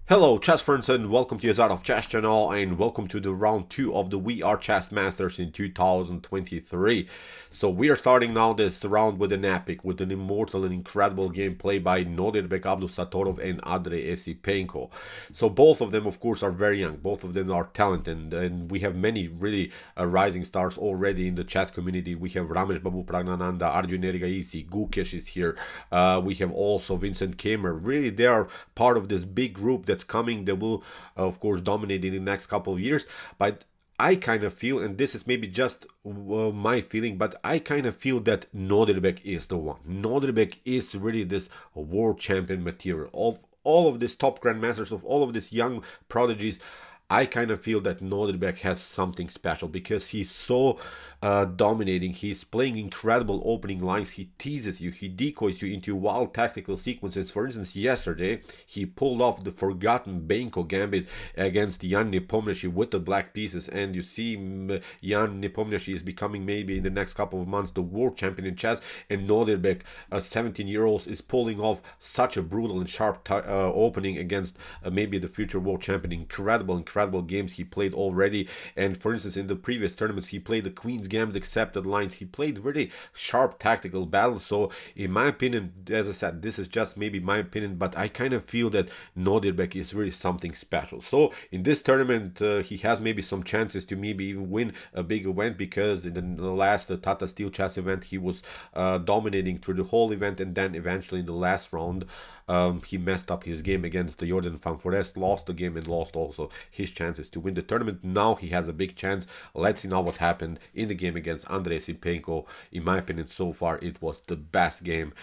Hello chess friends and welcome to your of Chess channel and welcome to the round 2 of the We Are Chess Masters in 2023. So we are starting now this round with an epic, with an immortal and incredible game played by Nodirbek Abdusattorov and Andrey Esipenko. So both of them of course are very young, both of them are talented, and we have many really rising stars already in the chess community. We have Ramesh Babu Pragnananda, Arjun Erigaisi, Gukesh is here, we have also Vincent Kamer. Really they are part of this big group that's coming. They will of course dominate in the next couple of years, but I kind of feel, and this is maybe just my feeling, but I kind of feel that Nodirbek is the one. Nodirbek is really this world champion material of all of these top grandmasters, of all of these young prodigies. I kind of feel that Nodirbek has something special because he's so dominating. He's playing incredible opening lines. He teases you, he decoys you into wild tactical sequences. For instance, yesterday he pulled off the forgotten Benko gambit against Jan Nepomniachtchi with the black pieces, and you see Jan Nepomniachtchi is becoming maybe in the next couple of months the world champion in chess, and Nodirbek, a 17-year-old, is pulling off such a brutal and sharp opening against maybe the future world champion. Incredible games he played already. And for instance, in the previous tournaments he played the Queen's Gambit accepted lines. He played really sharp tactical battles. So in my opinion, as I said, this is just maybe my opinion, but I kind of feel that Nodirbek is really something special. So in this tournament he has maybe some chances to maybe even win a big event, because in the last Tata Steel Chess event he was dominating through the whole event, and then eventually in the last round he messed up his game against the Jordan van Forest, lost the game and lost also his chances to win the tournament. Now he has a big chance. Let's see now what happened in the game against Andrey Esipenko. In my opinion, so far it was the best game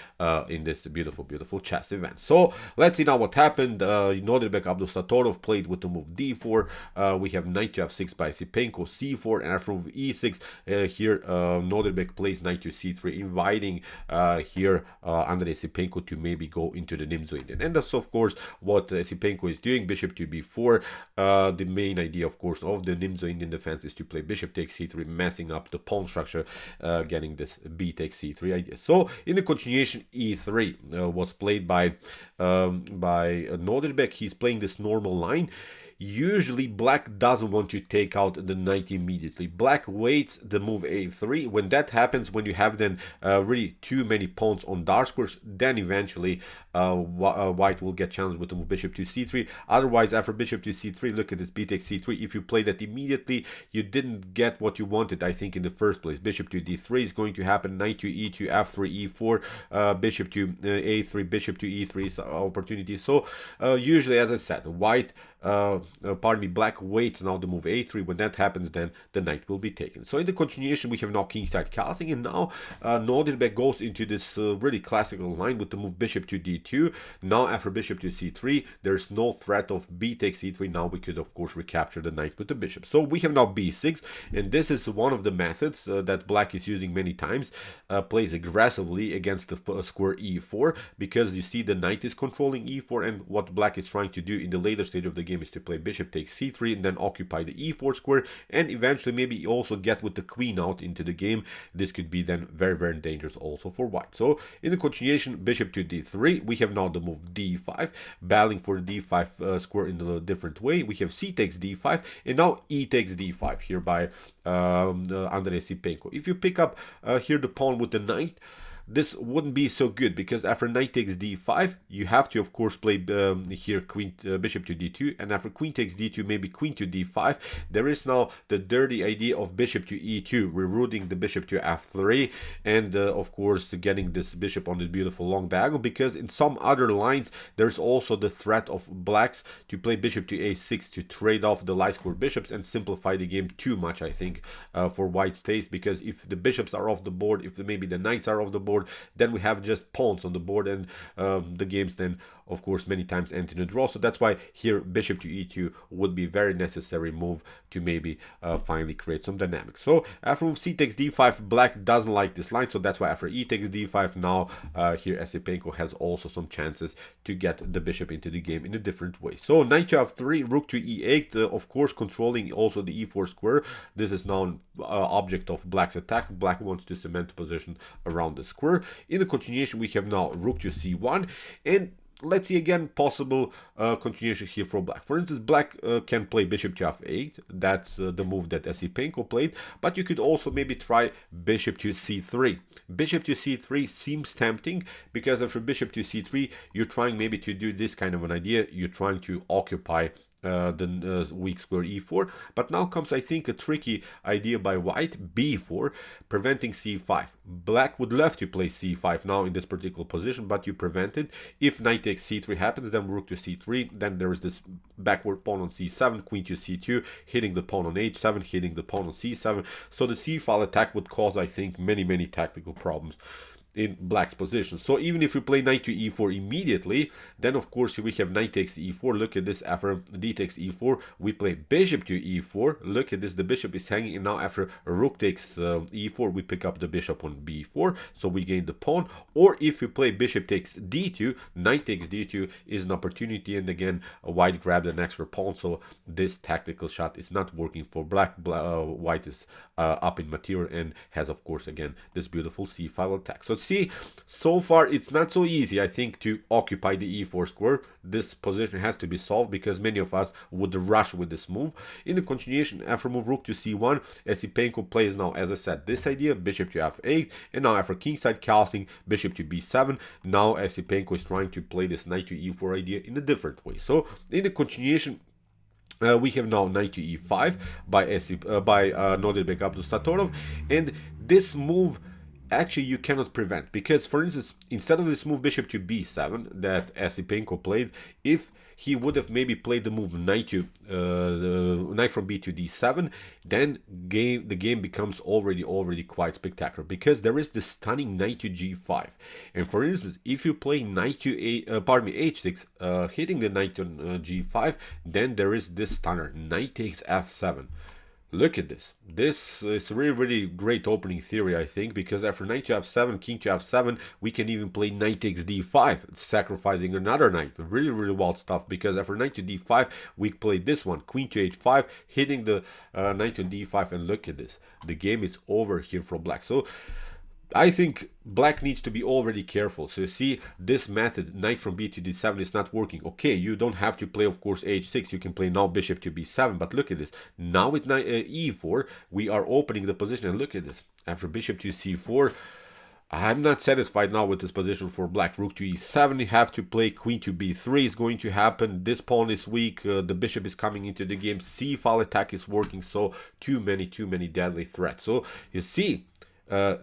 in this beautiful chess event. So let's see now what happened. Nodirbek Abdusattorov played with the move d4. We have knight to f6 by Esipenko, c4, and after move e6 here Nodirbek plays knight to c3, inviting here Andrey Esipenko to maybe go into the Nimzo-Indian. And that's of course what Esipenko is doing. Bishop to b4. The main idea of course of the Nimzo-Indian defense is to play bishop takes c3, messing up the pawn structure, getting this b takes c3 idea. So in the continuation, e3 was played by Nodirbek. He's playing this normal line. Usually black doesn't want to take out the knight immediately. Black waits the move a3. When that happens, when you have then really too many pawns on dark squares, then eventually white will get challenged with the move bishop to c3. Otherwise, after bishop to c3, look at this b takes c3. If you play that immediately, you didn't get what you wanted, I think, in the first place. Bishop to d3 is going to happen. Knight to e2, f3, e4, bishop to a3, bishop to e3 is opportunity. So usually, as I said, white black waits now the move a3. When that happens, then the knight will be taken. So in the continuation, we have now kingside casting, and now Nodirbek goes into this really classical line with the move bishop to d2. Now after bishop to c3, there's no threat of b takes c3. Now we could of course recapture the knight with the bishop. So we have now b6, and this is one of the methods that black is using many times. Plays aggressively against the square e4, because you see the knight is controlling e4, and what black is trying to do in the later stage of the game is to play bishop takes c3 and then occupy the e4 square, and eventually maybe also get with the queen out into the game. This could be then very dangerous also for white. So in the continuation, bishop to d3, we have now the move d5, battling for the d5 square in a different way. We have c takes d5, and now e takes d5 here by Andrey Esipenko. If you pick up here the pawn with the knight, this wouldn't be so good, because after knight takes d5, you have to of course play here bishop to d2, and after queen takes d2, maybe queen to d5. There is now the dirty idea of bishop to e2, rerouting the bishop to f3, and of course getting this bishop on this beautiful long diagonal, because in some other lines there's also the threat of blacks to play bishop to a6 to trade off the light square bishops and simplify the game too much, I think, for white's taste, because if the bishops are off the board, if maybe the knights are off the board, then we have just pawns on the board, and the games then of course many times end in a draw. So that's why here bishop to e2 would be very necessary move to maybe finally create some dynamics. So after move c takes d5, black doesn't like this line, so that's why after e takes d5, now here Esipenko has also some chances to get the bishop into the game in a different way. So knight to f3, rook to e8, of course controlling also the e4 square. This is now an object of black's attack. Black wants to cement position around the square. In the continuation, we have now rook to c1, and let's see again possible continuation here for black. For instance, black can play bishop to f8. That's the move that Esipenko played. But you could also maybe try bishop to c3. Bishop to c3 seems tempting because after bishop to c3, you're trying maybe to do this kind of an idea. You're trying to occupy the weak square e4, but now comes, I think, a tricky idea by white, b4, preventing c5. Black would love to play c5 now in this particular position, but you prevent it. If knight takes c3 happens, then rook to c3, then there is this backward pawn on c7, queen to c2, hitting the pawn on h7, hitting the pawn on c7. So the c-file attack would cause, I think, many tactical problems in black's position. So even if we play knight to e4 immediately, then of course we have knight takes e4. Look at this, after d takes e4, we play bishop to e4. Look at this, the bishop is hanging, and now after rook takes e4, we pick up the bishop on b4, so we gain the pawn. Or if we play bishop takes d2, knight takes d2 is an opportunity, and again white grabbed an extra pawn, so this tactical shot is not working for black. White is up in material and has, of course, again this beautiful c-file attack. So see, so far it's not so easy, I think, to occupy the e4 square. This position has to be solved because many of us would rush with this move. In the continuation, after move rook to c1, Esipenko plays now, as I said, this idea, bishop to f8, and now after kingside castling, bishop to b7. Now Esipenko is trying to play this knight to e4 idea in a different way. So in the continuation, we have now knight to e5 by Nodirbek Abdusattorov, and this move actually you cannot prevent, because for instance, instead of this move bishop to b7 that Esipenko played, if he would have maybe played the move knight from b to d7, then the game becomes already quite spectacular, because there is this stunning knight to g5. And for instance, if you play knight to h6, hitting the knight on g5, then there is this stunner, knight takes f7. Look at this. This is really great opening theory, I think, because after knight to f7, king to f7, we can even play knight takes d5, sacrificing another knight. Really wild stuff, because after knight to d5, we play this one, queen to h5, hitting the knight to d5, and look at this. The game is over here for black. So I think black needs to be already careful. So you see, this method, knight from b to d7, is not working. Okay, you don't have to play, of course, h6. You can play now bishop to b7, but look at this. Now with e4, we are opening the position, and look at this. After bishop to c4, I'm not satisfied now with this position for black. Rook to e7, you have to play queen to b3 is going to happen. This pawn is weak, the bishop is coming into the game, c-file attack is working, so too many deadly threats. So you see,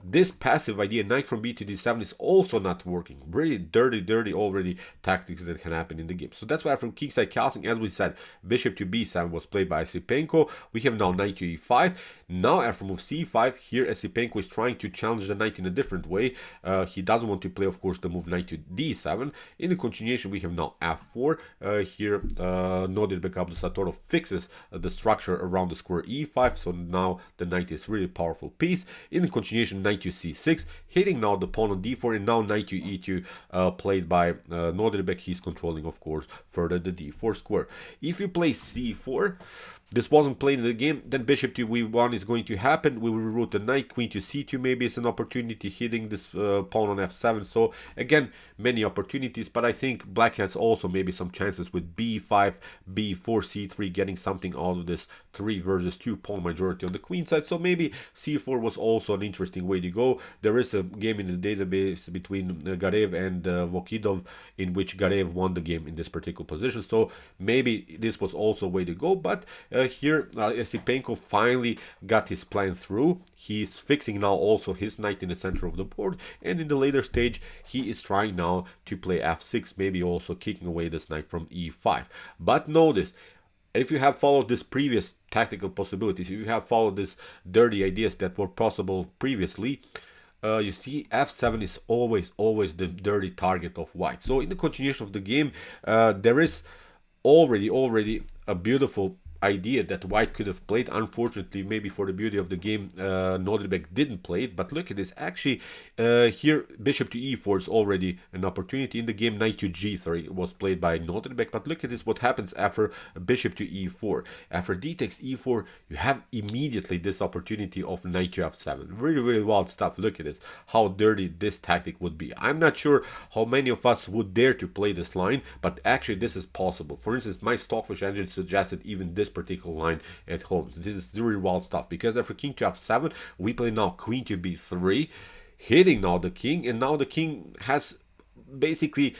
this passive idea, knight from b to d7, is also not working. Really dirty already tactics that can happen in the game. So that's why from kingside castling, as we said, bishop to b7 was played by Esipenko. We have now knight to e5. Now after move c5, here Esipenko is trying to challenge the knight in a different way. He doesn't want to play, of course, the move knight to d7. In the continuation, we have now f4. Here Nodirbek Abdusattorov fixes the structure around the square e5. So now the knight is really powerful piece. In the continuation, knight to c6, hitting now the pawn on d4, and now knight to e2 played by Nodirbek. He's controlling, of course, further the d4 square. If you play c4, this wasn't played in the game, then bishop to e1 is going to happen. We will reroute the knight, queen to c2, maybe it's an opportunity, hitting this pawn on f7. So again, many opportunities, but I think black has also maybe some chances with b5, b4, c3, getting something out of this 3 versus 2 pawn majority on the queen side. So maybe c4 was also an interesting way to go. There is a game in the database between Garev and Vokidov in which Garev won the game in this particular position. So maybe this was also a way to go, but here Esipenko finally got his plan through. He's fixing now also his knight in the center of the board, and in the later stage he is trying now to play f6, maybe also kicking away this knight from e5. But notice, if you have followed this previous tactical possibilities, if you have followed these dirty ideas that were possible previously, you see f7 is always the dirty target of white. So in the continuation of the game, there is already a beautiful idea that white could have played. Unfortunately, maybe for the beauty of the game, Nodirbek didn't play it. But look at this. Actually, here bishop to e4 is already an opportunity in the game. Knight to g3 was played by Nodirbek. But look at this. What happens after bishop to e4? After d takes e4, you have immediately this opportunity of knight to f7. Really, really wild stuff. Look at this. How dirty this tactic would be. I'm not sure how many of us would dare to play this line, but actually this is possible. For instance, my Stockfish engine suggested even this particular line at home. So this is really wild stuff, because after king to f7, we play now queen to b3, hitting now the king, and now the king has basically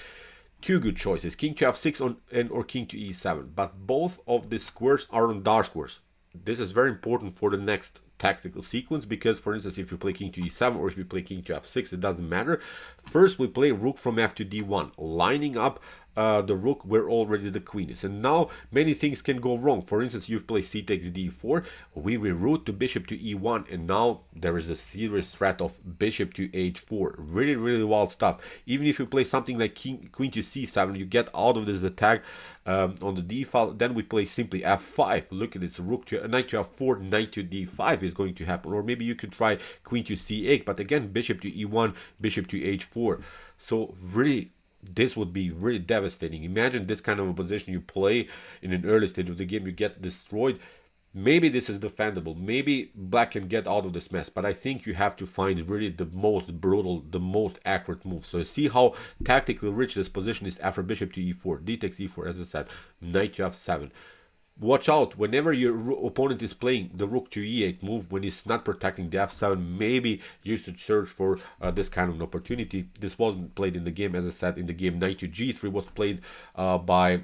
two good choices, king to f6 or king to e7, but both of the squares are on dark squares. This is very important for the next tactical sequence, because for instance, if you play king to e7 or if you play king to f6, it doesn't matter. First we play rook from f to d1, lining up the rook where already the queen is, and now many things can go wrong. For instance, you play c takes d4, we reroute to bishop to e1, and now there is a serious threat of bishop to h4. Really, really wild stuff. Even if you play something like queen to c7, you get out of this attack on the d file. Then we play simply f5. Look at this, rook to knight to f4, knight to d5 is going to happen, or maybe you could try queen to c8, but again bishop to e1, bishop to h4. So really, this would be really devastating. Imagine this kind of a position you play in an early stage of the game, you get destroyed. Maybe this is defendable, maybe black can get out of this mess, but I think you have to find really the most brutal, the most accurate move. So see how tactically rich this position is after bishop to e4, d takes e4, as I said, knight to f7. Watch out, whenever your opponent is playing the rook to e8 move, when he's not protecting the f7, maybe you should search for this kind of an opportunity. This wasn't played in the game, as I said, in the game knight to g3 was played by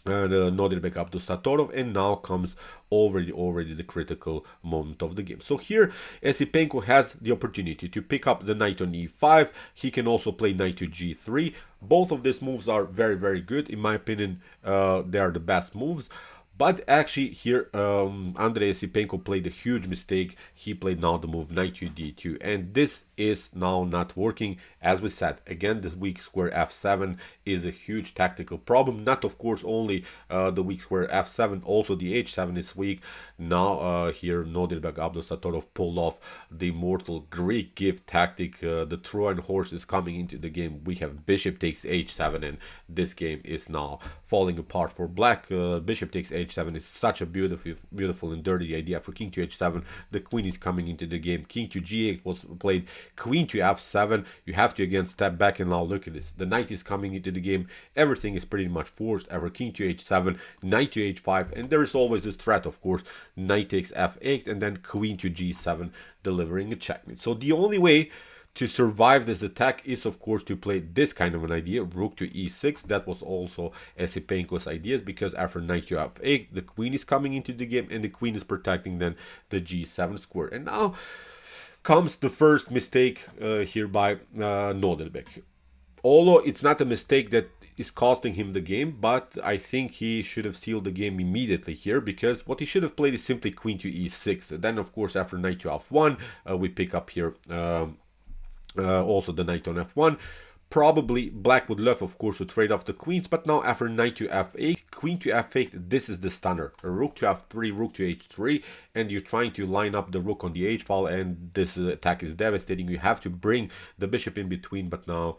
the Nodirbek Abdusattorov, and now comes already the critical moment of the game. So here Esipenko has the opportunity to pick up the knight on e5. He can also play knight to g3. Both of these moves are very, very good. In my opinion, they are the best moves. But actually here Andrey Esipenko played a huge mistake. He played now the move knight to d2, and this is now not working. As we said, again, this weak square f7 is a huge tactical problem. Not of course only the weak square f7, also the h7 is weak. Now here Nodirbek Abdusattorov pulled off the immortal Greek gift tactic. The Trojan horse is coming into the game. We have bishop takes h7, and this game is now falling apart for black. Bishop takes h7 is such a beautiful and dirty idea. For king to h7, the queen is coming into the game. King to g8 was played, queen to f7. You have to again step back, and now look at this. The knight is coming into the game. Everything is pretty much forced. Ever king to h7, knight to h5, and there is always this threat, of course, knight takes f8, and then queen to g7, delivering a checkmate. So the only way to survive this attack is of course to play this kind of an idea, rook to e6. That was also Esipenko's ideas, because after knight to f8, the queen is coming into the game, and the queen is protecting then the g7 square. And now comes the first mistake here by Nodirbek. Although it's not a mistake that is costing him the game, but I think he should have sealed the game immediately here, because what he should have played is simply queen to e6. And then of course after knight to f1, we pick up here also the knight on f1. Probably black would love, of course, to trade off the queens, but now after knight to f8, queen to f8, this is the stunner. Rook to f3, rook to h3, and you're trying to line up the rook on the h file, and this attack is devastating. You have to bring the bishop in between, but now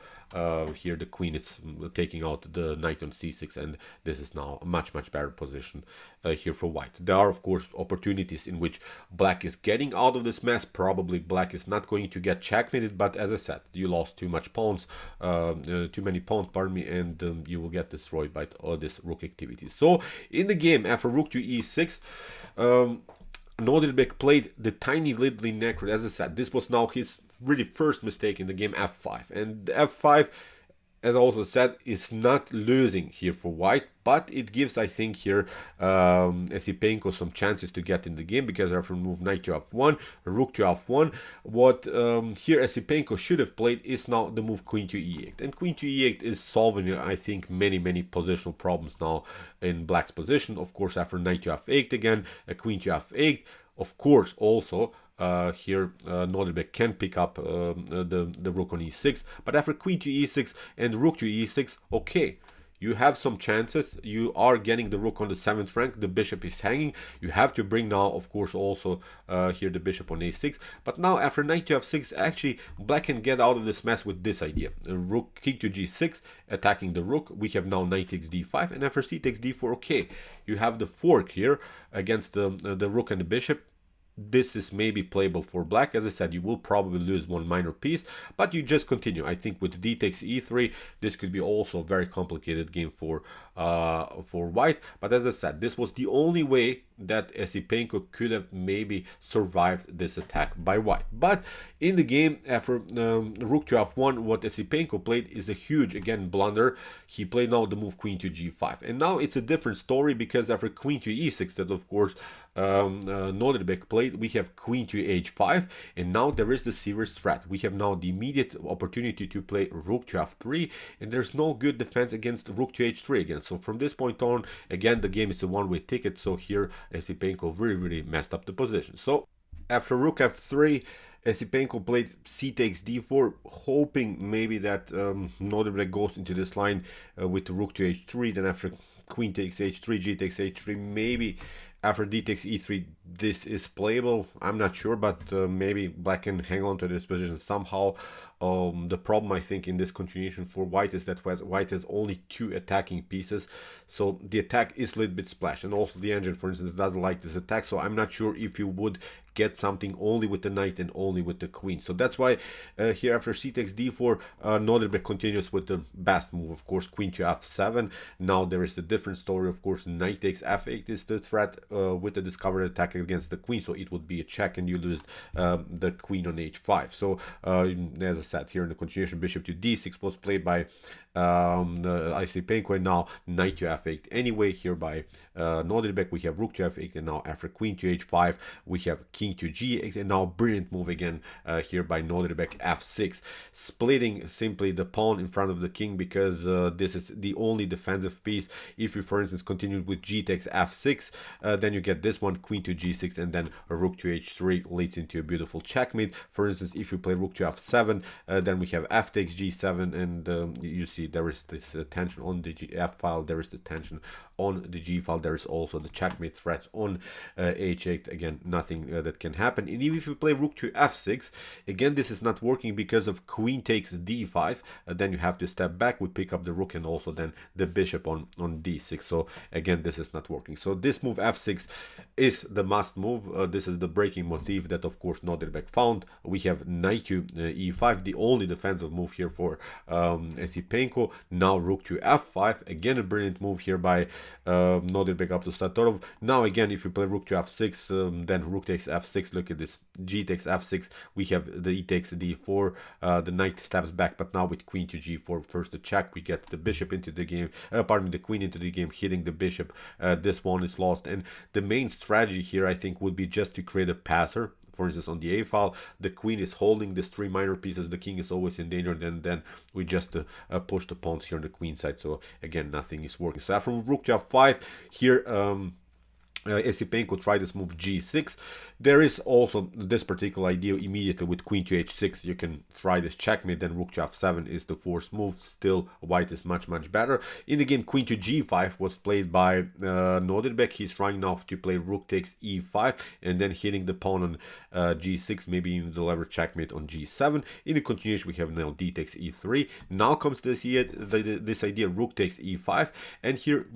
here the queen is taking out the knight on c6, and this is now a much better position here for white. There are of course opportunities in which black is getting out of this mess. Probably black is not going to get checkmated, but as I said, you lost too many pawns, pardon me, and you will get destroyed by all this rook activity. So in the game, after rook to e6, Nodirbek played the tiny little necro. As I said, this was now his really first mistake in the game, f5. And f5, as I also said, is not losing here for white, but it gives, I think, here Esipenko some chances to get in the game, because after move knight to f1, rook to f1, what here Esipenko should have played is now the move queen to e8. And queen to e8 is solving, I think, many positional problems now in black's position. Of course, after knight to f8 again, a queen to f8, of course, also here Nodirbek can pick up the rook on e6, but after queen to e6 and rook to e6, okay, you have some chances. You are getting the rook on the 7th rank, the bishop is hanging. You have to bring now, of course, also here the bishop on a6. But now after knight to f6, actually black can get out of this mess with this idea. Rook king to g6, attacking the rook. We have now knight takes d5, and after c takes d4, okay. You have the fork here against the rook and the bishop. This is maybe playable for black. As I said, you will probably lose one minor piece, but you just continue. I think with d takes e3, this could be also a very complicated game for white. But as I said, this was the only way that Esipenko could have maybe survived this attack by white. But in the game, after rook to f1, what Esipenko played is a huge, again, blunder. He played now the move queen to g5. And now it's a different story, because after queen to e6, that of course Nodirbek played, we have queen to h5, and now there is the serious threat. We have now the immediate opportunity to play rook to f3, and there's no good defense against rook to h3 again. So from this point on, again, the game is a one-way ticket. So here Esipenko really messed up the position. So after rook f3, Esipenko played c takes d4, hoping maybe that Nodirbek goes into this line with rook to h3. Then after queen takes h3, g takes h3, maybe after d takes e3, this is playable. I'm not sure, but maybe black can hang on to this position somehow. The problem, I think, in this continuation for white is that white has only 2 attacking pieces, so the attack is a little bit splashed. And also the engine, for instance, doesn't like this attack, so I'm not sure if you would get something only with the knight and only with the queen. So that's why here after c takes d4, Nodirbek continues with the best move, of course, queen to f7. Now there is a different story, of course. Knight takes f8 is the threat with the discovered attack against the queen, so it would be a check and you lose the queen on h5. So as I said, here in the continuation, bishop to d6 was played by Esipenko, and now knight to f8 anyway here by Nodirbek. We have rook to f8, and now after queen to h5 we have king to g8, and now brilliant move again here by Nodirbek f6, splitting simply the pawn in front of the king, because this is the only defensive piece. If you, for instance, continued with g takes f6, then you get this one, queen to g6, and then a rook to h3 leads into a beautiful checkmate. For instance, if you play rook to f7, then we have f takes g7, and you see there is this tension on the f file, there is the tension on the g file, there is also the checkmate threat on h8. Again, nothing that can happen. And even if you play rook to f6, again, this is not working because of queen takes d5. Then you have to step back, we pick up the rook, and also then the bishop on d6. So again, this is not working. So this move f6 is the must move. This is the breaking motif that, of course, Nodirbek found. We have knight to e5, the only defensive move here for Esipenko. Now rook to f5, again a brilliant move here by Nodirbek Abdusattorov. Now again, if you play rook to f6, then rook takes f6. Look at this, g takes f6. We have the e takes d4. The knight steps back, but now with queen to g4, first the check. We get the bishop into the game. Pardon me, the queen into the game, hitting the bishop. This one is lost, and the main strategy here, I think, would be just to create a passer. For instance, on the a file, the queen is holding these 3 minor pieces, the king is always in danger, and then we just push the pawns here on the queen side. So again, nothing is working. So after rook to f5 here, Esipenko tried this move g6. There is also this particular idea immediately with queen to h6. You can try this checkmate, then rook to f7 is the forced move. Still, white is much better. In the game, queen to g5 was played by Nodirbek. He's trying now to play rook takes e5 and then hitting the pawn on g6, maybe even the lever checkmate on g7. In the continuation, we have now d takes e3. Now comes this idea rook takes e5, and here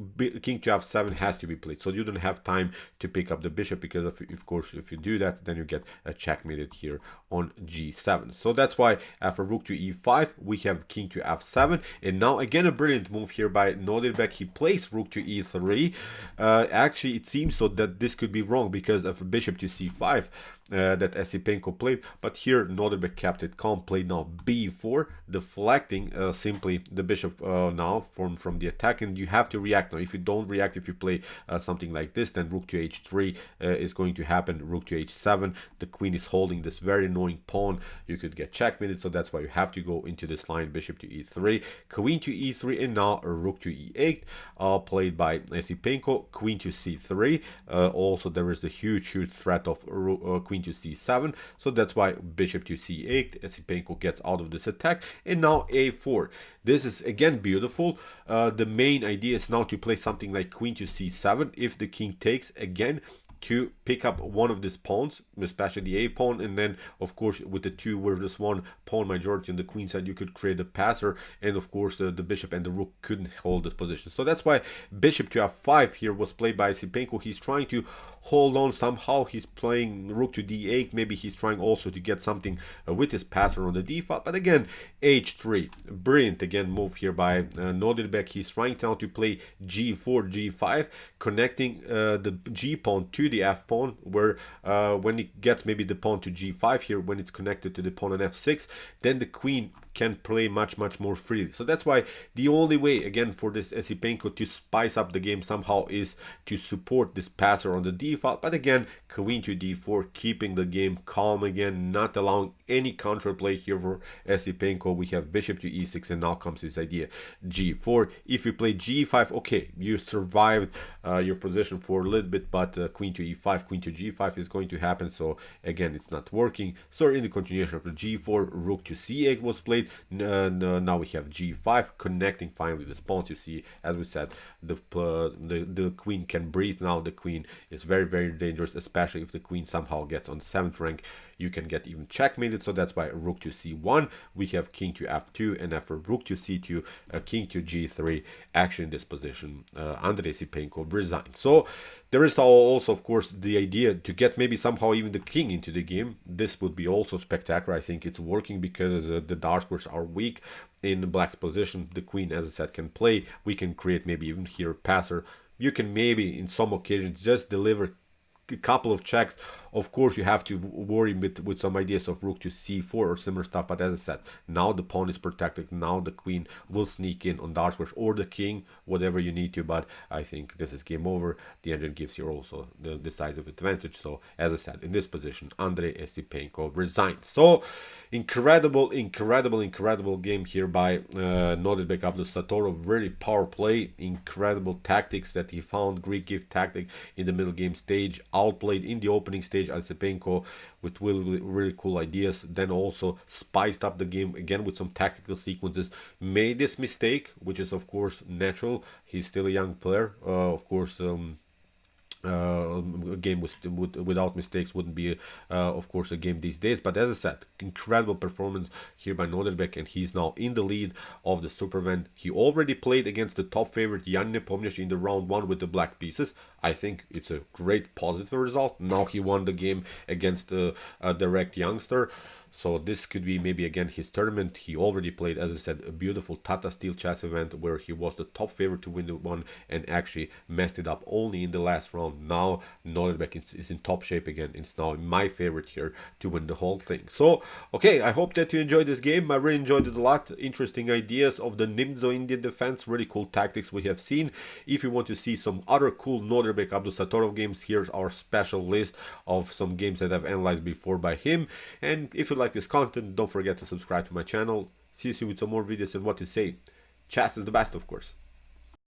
king to f7 has to be played. So you don't have time to pick up the bishop, because of course if you do that, then you get a checkmated here on g7. So that's why after rook to e5 we have king to f7, and now again a brilliant move here by Nodirbek. He plays rook to e3. Actually, it seems so that this could be wrong because of bishop to c5 that Esipenko played, but here Nodirbek kept it calm, played now b4, deflecting simply the bishop now from the attack, and you have to react now. If you don't react, if you play something like this, then rook to h3 is going to happen, rook to h7. The queen is holding this very annoying pawn, you could get checkmated, so that's why you have to go into this line, bishop to e3, queen to e3, and now a rook to e8 played by Esipenko, queen to c3. Also there is a huge threat of queen queen to c7, so that's why bishop to c8. Esipenko gets out of this attack, and now a4. This is again beautiful. The main idea is now to play something like queen to c7. If the king takes, again to pick up one of these pawns, especially the a pawn, and then of course with the 2 versus 1 pawn majority on the queen side, you could create a passer, and of course the bishop and the rook couldn't hold this position. So that's why bishop to f5 here was played by Esipenko. He's trying to hold on somehow. He's playing rook to d8. Maybe he's trying also to get something with his passer on the d file. But again, h3, brilliant again move here by Nodirbek. He's trying now to play g4, g5, connecting the g pawn to the f pawn, where when it gets maybe the pawn to g5 here, when it's connected to the pawn on f6, then the queen can play much more freely. So that's why the only way again for this Esipenko to spice up the game somehow is to support this passer on the d file. But again, queen to d4, keeping the game calm again, not allowing any counterplay here for Esipenko. We have bishop to e6, and now comes this idea g4. If you play g5, okay, you survived your position for a little bit, but queen to e5, queen to g5 is going to happen. So again, it's not working. So in the continuation of the g4, rook to c8 was played. Now we have g5, connecting finally the pawns. You see, as we said, the queen can breathe now. The queen is very dangerous, especially if the queen somehow gets on 7th rank. You can get even checkmated. So that's why rook to c1, we have king to f2, and after rook to c2, king to g3. Actually in this position, Andrey Esipenko resigned. So there is also of course the idea to get maybe somehow even the king into the game. This would be also spectacular. I think it's working because the dark squares are weak in the black's position. The queen, as I said, can play. We can create maybe even here passer. You can maybe in some occasions just deliver a couple of checks. Of course, you have to worry with some ideas of rook to c4 or similar stuff. But as I said, now the pawn is protected. Now the queen will sneak in on dark squares, or the king, whatever you need to. But I think this is game over. The engine gives you also the decisive advantage. So as I said, in this position, Andrey Esipenko resigned. So incredible game here by Nodirbek Abdusattorov. Really power play, incredible tactics that he found. Greek gift tactic in the middle game stage, outplayed in the opening stage Esipenko with really cool ideas. Then also spiced up the game again with some tactical sequences. Made this mistake, which is of course natural. He's still a young player. Of course, a game without mistakes wouldn't be of course a game these days. But as I said, incredible performance here by Nodirbek, and he's now in the lead of the super event. He already played against the top favorite Jan Nepomniachtchi in the round 1 with the black pieces. I think it's a great positive result. Now he won the game against a direct youngster. So this could be maybe again his tournament. He already played, as I said, a beautiful Tata Steel chess event where he was the top favorite to win the one and actually messed it up only in the last round. Now Nodirbek is in top shape again. It's now my favorite here to win the whole thing. So, okay, I hope that you enjoyed this game. I really enjoyed it a lot. Interesting ideas of the Nimzo-Indian Defense. Really cool tactics we have seen. If you want to see some other cool Nodirbek Abdusattorov games, here's our special list of some games that I've analyzed before by him. And if you like this content, don't forget to subscribe to my channel. See you soon with some more videos, and what to say, chess is the best, of course.